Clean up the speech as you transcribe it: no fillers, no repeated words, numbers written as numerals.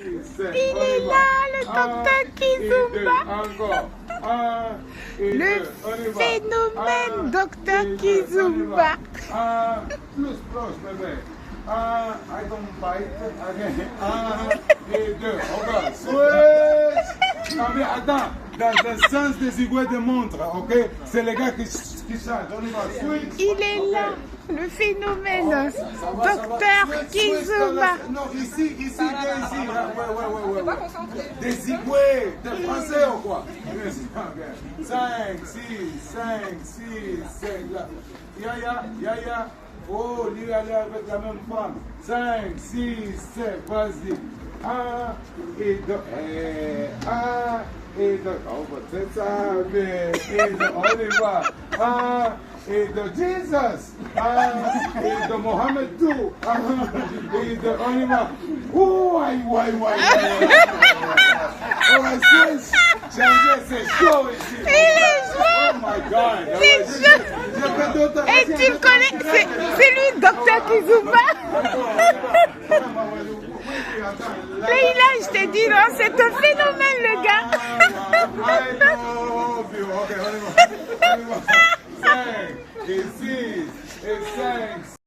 Il est là, le docteur Kizomba. Le phénomène docteur Kizomba. Plus proche, bébé. I don't bite. Again. Et deux. Encore. Switch. Non mais attends. Dans le sens désigné de montre, ok? C'est les gars qui changent. On y va. Switch. Il est là, le phénomène docteur Kizomba. Non, ici, ici. Ouais. Désigné. T'es français ou quoi? 5, 6, 5, là. Ya. Oh, lui aller avec la même femme. 5, 6, 7, vas-y. 1 et 2. 1 et 2. Oh, c'est ça, mais. Et 2, on y va. 1 et 2, Jesus. 1 et 2, Mohamed tout. 1 et 2, on y va. Oh, aïe. On va changer, c'est chaud ici. Il est chaud. Oh my God. C'est chaud. Et tu le connais, c'est lui, docteur Kizomba. Là, je t'ai dit, non, c'est un phénomène, le gars. I love you. Okay, 5 et 6 et 5.